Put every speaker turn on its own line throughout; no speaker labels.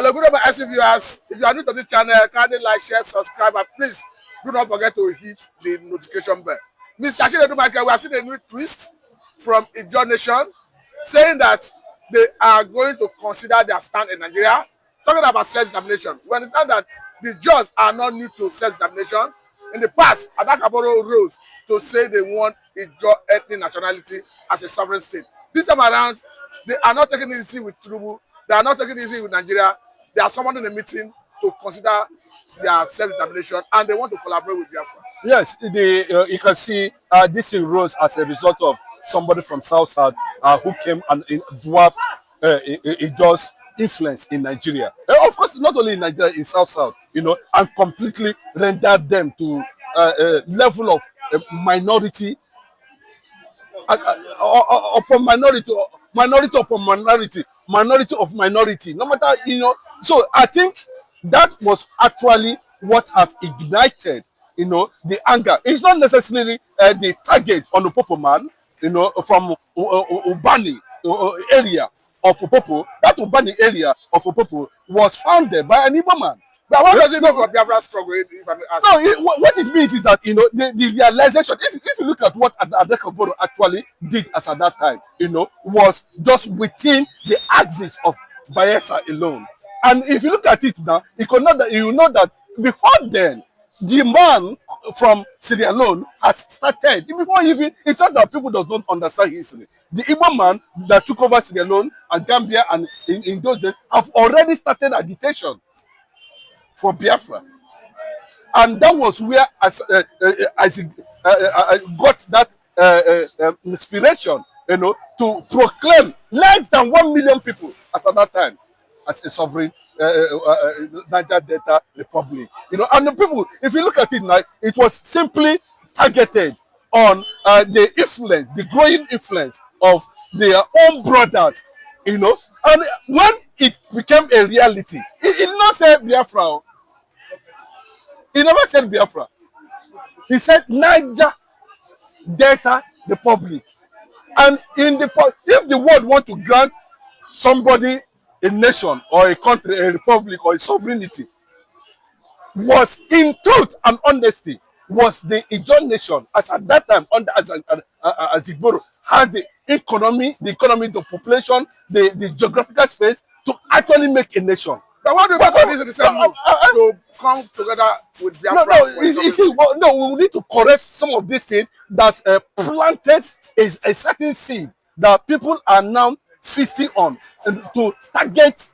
Hello, good evening, SC viewers. If you are new to this channel, kindly like, share, subscribe, and please do not forget to hit the notification bell. Mr. Chinedu Michael, we are seeing a new twist from Ijaw Nation saying that they are going to consider their stand in Nigeria, talking about self-determination. We understand that the Jaws are not new to self-determination. In the past, Adakaboro rose to say they want Ijaw ethnic nationality as a sovereign state. This time around, they are not taking it easy with Tinubu. They are not taking it easy with Nigeria. They are summoned in a meeting to consider their self-determination, and they want to collaborate with Biafra.
Yes, you can see this thing rose as a result of somebody from South who came and dwarfed Ijaw's influence in Nigeria. Of course, not only in Nigeria, in South, and completely rendered them to a level of minority upon minority, minority upon minority of minority. No matter, So I think that was actually what have ignited, the anger. It's not necessarily the target on the Popo man, from Ubani area of Opopo. That Ubani area of Opopo was founded by an Igbo man.
But what does it mean for Biafra struggle? If I may ask?
No, what it means is that the realization. If you look at what Adekaboro actually did as at that time, was just within the axis of Bayelsa alone. And if you look at it now, you know that before then, the man from Sierra Leone has started. Before even it's just that people does not understand history. The Igbo man that took over Sierra Leone and Gambia and in those days have already started agitation for Biafra, and that was where as he got that inspiration, to proclaim less than 1 million people at that time as a sovereign Niger Delta Republic. And the people, if you look at it now, it was simply targeted on the influence, the growing influence of their own brothers. And when it became a reality, it did not say Biafra. He never said Biafra. He said Niger Delta Republic. And if the world want to grant somebody a nation or a country, a republic or a sovereignty, was in truth and honesty, was the Ijaw nation, as at that time under as Igboro, has the economy, the population, the geographical space to actually make a nation.
But what do you want to to come together with Biafra?
We need to correct some of these things that planted a certain seed that people are now feasting on, and to target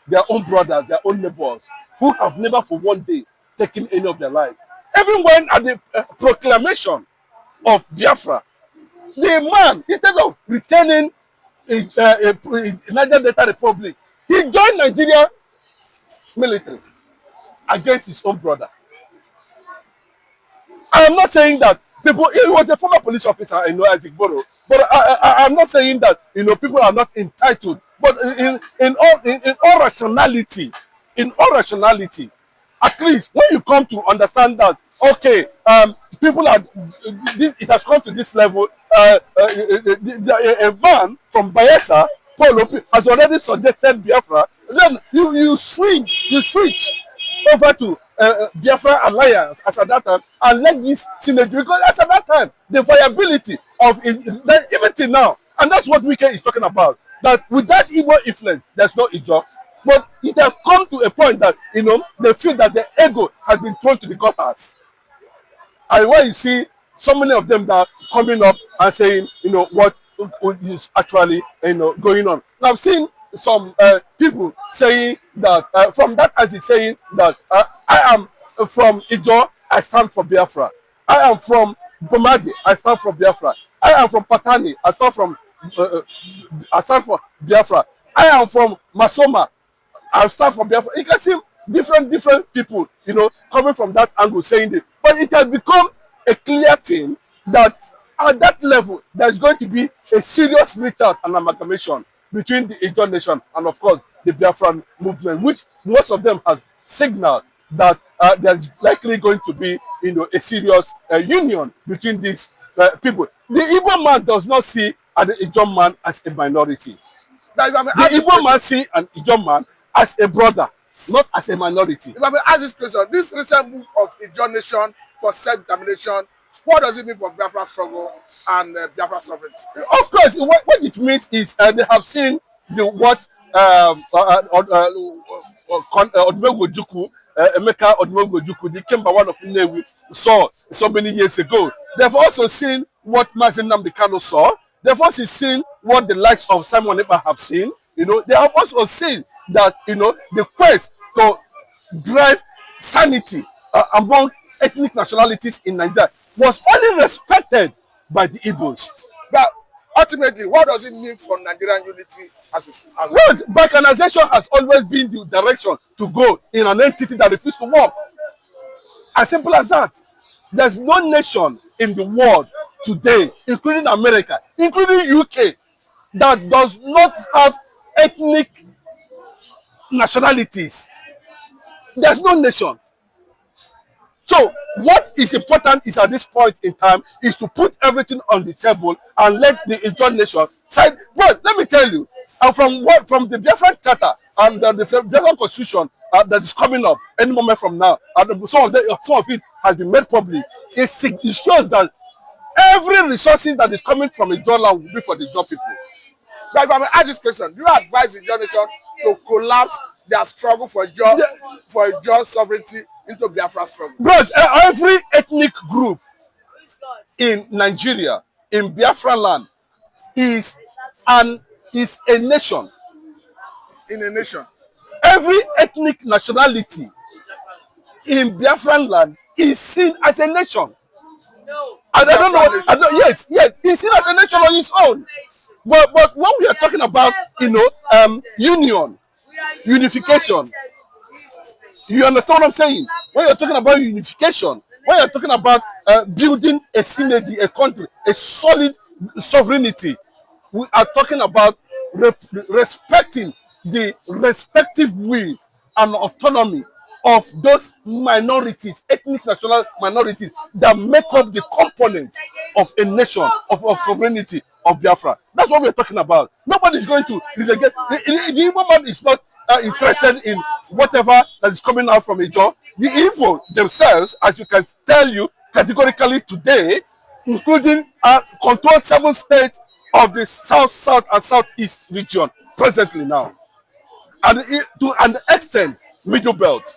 their own brothers, their own neighbors, who have never for one day taken any of their life. Even when at the proclamation of Biafra, the man, instead of returning Niger Delta Republic, he joined Nigeria military against his own brother. I am not saying that people. He was a former police officer, as Igboro, but I'm not saying that people are not entitled. But in all rationality, at least when you come to understand that, okay, people are. It has come to this level. A man from Bayelsa, Paul Opi, has already suggested Biafra. Then you switch over to Biafra Alliance as at that time, and let this synergy, because as at that time the viability of it, even till now, and that's what Wike is talking about, that with that Igbo influence there's no Ijaw, but it has come to a point that they feel that the ego has been thrown to the gutters, and when you see so many of them that are coming up and saying what is actually going on. And I've seen some people saying that from that, as he's saying that I am from Ijaw, I stand for Biafra. I am from Bomadi, I stand for Biafra. I am from Patani, I stand for Biafra. I am from Masoma, I stand for Biafra. You can see different people, coming from that angle saying it. But it has become a clear thing that at that level, there's going to be a serious reach out and amalgamation between the Ijaw nation and, of course, the Biafran movement, which most of them have signaled that there's likely going to be, a serious union between these people. The Igbo man does not see the Ijaw man as a minority. The Igbo man see an Ijaw man as a brother, not as a minority.
If I may ask this question, this recent move of Ijaw nation for self-determination, what does it mean for Biafra struggle and Biafra sovereignty?
Of course, what it means is they have seen what Odumegwu Ojukwu, Emeka Odumegwu Ojukwu, the Kemba one of Nnewi, saw so many years ago. They've also seen what Mazi Nnamdi Kanu saw. They've also seen what the likes of Simon Ekpa have seen. They have also seen that the quest to drive sanity among ethnic nationalities in Nigeria was only respected by the Igbos.
But ultimately, what does it mean for Nigerian unity
well, balkanization has always been the direction to go in an entity that refuses to work. As simple as that. There's no nation in the world today, including America, including UK, that does not have ethnic nationalities. There's no nation. So what is important is at this point in time is to put everything on the table and let the Ijaw nation side. Well, let me tell you, from the Biafran Charter and the Biafran Constitution that is coming up any moment from now, and some of it has been made public. It shows that every resources that is coming from Ijaw land will be for the Ijaw people.
But if I may ask this question, do you advise the Ijaw nation to collapse their struggle for Ijaw sovereignty into Biafra struggle?
Bros, every ethnic group in Nigeria, in Biafra land, is a nation.
In a nation.
Every ethnic nationality in Biafran land is seen as a nation.
No.
And yes, he's seen as a nation on his own. But when we are talking about, union, unification, you understand what I'm saying? When you're talking about unification, when you're talking about building a synergy, a country, a solid sovereignty, we are talking about respecting the respective will and autonomy of those minorities, ethnic national minorities that make up the component of a nation, of sovereignty of Biafra. That's what we're talking about. Nobody is going to relegate. The Igbo man is not interested in whatever that is coming out from Ijaw. The Igbo themselves, as you can tell you categorically today, including control 7 states of the south, and southeast region presently now, and to an extent, Middle Belt.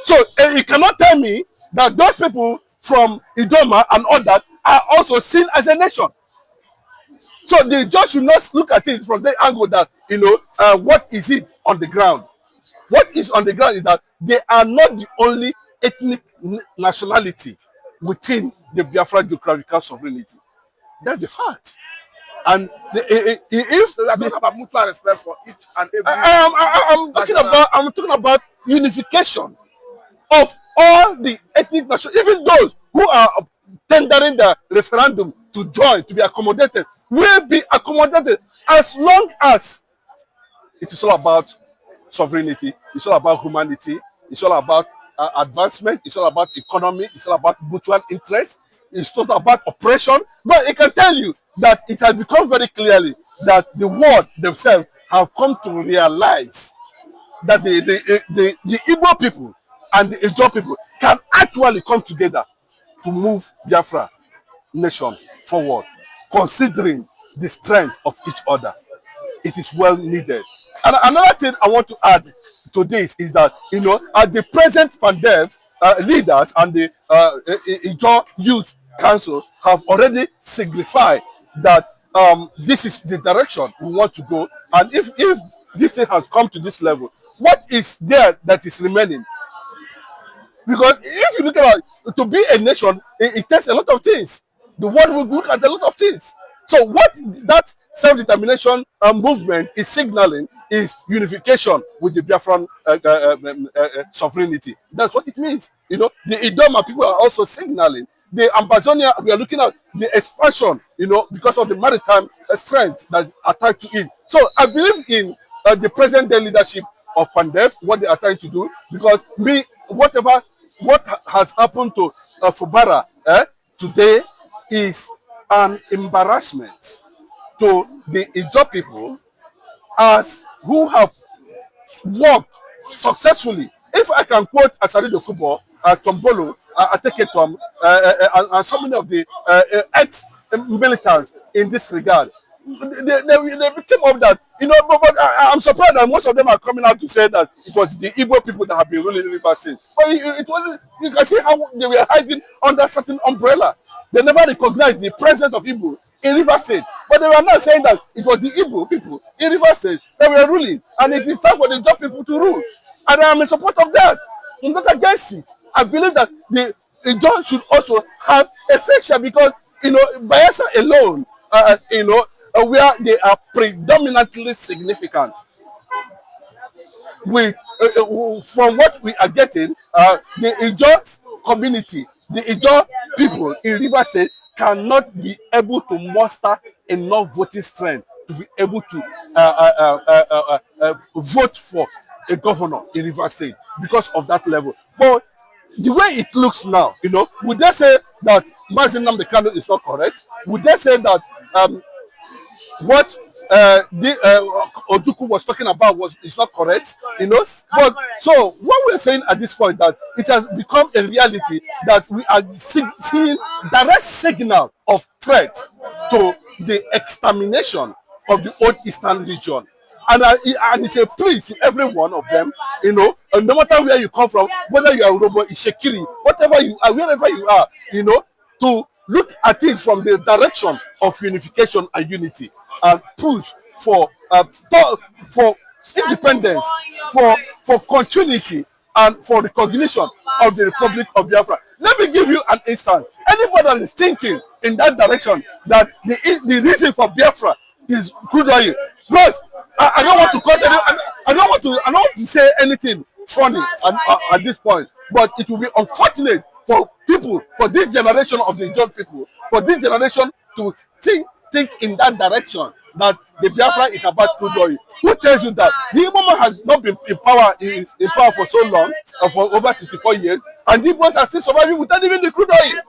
So you cannot tell me that those people from Idoma and others are also seen as a nation. So they just should not look at it from the angle that, what is it on the ground? What is on the ground is that they are not the only ethnic nationality within the Biafra geographical sovereignty. That's the fact. And if
so we are talking about mutual respect for each and every.
I'm talking about unification of all the ethnic nations, even those who are tendering the referendum to join, to be accommodated, will be accommodated as long as it is all about sovereignty, it's all about humanity, it's all about advancement, it's all about economy, it's all about mutual interest, it's not about oppression. But it can tell you that it has become very clearly that the world themselves have come to realize that the Igbo people and the Ijaw people can actually come together to move Biafra nation forward, considering the strength of each other. It is well needed. And another thing I want to add to this is that, at the present Pandev leaders and the Ijaw Youth Council have already signified that this is the direction we want to go. And if this thing has come to this level, what is there that is remaining? Because if you look at it, to be a nation, it takes a lot of things. The world will look at a lot of things. So what that self-determination movement is signaling is unification with the Biafran sovereignty. That's what it means. The Idoma people are also signaling. The Ambazonia, we are looking at the expansion, because of the maritime strength that is attached to it. So I believe in the present day leadership of Pandev, what they are trying to do, because what has happened to Fubara today is an embarrassment to the Ijaw people, as who have worked successfully. If I can quote Asari Dokubo, Tombolo, Ateketom, and so many of the ex-militants in this regard, they became up that, but I'm surprised that most of them are coming out to say that it was the Igbo people that have been ruling River State. But it wasn't, you can see how they were hiding under certain umbrella. They never recognized the presence of Igbo in River State. But they were not saying that it was the Igbo people in River State that were ruling. And it is time for the Ijaw people to rule. And I am in support of that. I'm not against it. I believe that the Ijaw should also have a fair share because, Bayelsa alone, where they are predominantly significant. With from what we are getting, the Ijaw community, the Ijaw people in River State cannot be able to muster enough voting strength to be able to vote for a governor in River State because of that level. But the way it looks now, would they say that Mazin Nnamdi Kanu is not correct? Would they say that what Ojukwu was talking about is not correct, But so what we're saying at this point that it has become a reality that we are seeing direct signal of threat to the extermination of the old Eastern region. And it's a plea to every one of them, and no matter where you come from, whether you are Urobo, Ishekiri, whatever you are, wherever you are, to look at it from the direction of unification and unity and push for independence, for continuity, and for recognition of the Republic of Biafra. Let me give you an instance. Anybody that is thinking in that direction that the reason for Biafra is crude oil. Plus, I don't want to cause any, I don't want to say anything funny at this point, but it will be unfortunate for people, for this generation of the young people, for this generation to think in that direction that the Biafra is about crude oil. Who tells you that? The Igbo man has not been in power for so long, for over 64 years, and the Igbos are still surviving without even the crude oil.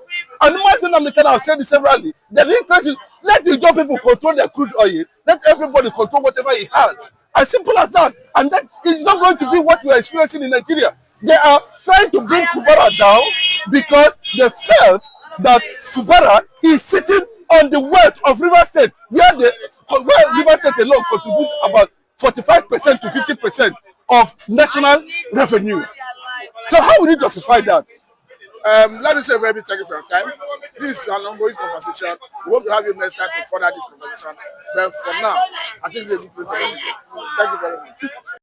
And Mazin Nnamdi Kanu has said this severally. The interest is let the young people control their crude oil, let everybody control whatever he has. As simple as that. And that is not going to be what we are experiencing in Nigeria. They are trying to bring Fubara down because they felt that Fubara is sitting on the wealth of River State, where River State alone contributes about 45% to 50% of national revenue. So how will you justify that?
Let me say a very big thank you for your time. This is an ongoing conversation. We hope to have you next time to further this conversation. But for now, I think it's a good place to end. Thank you very much.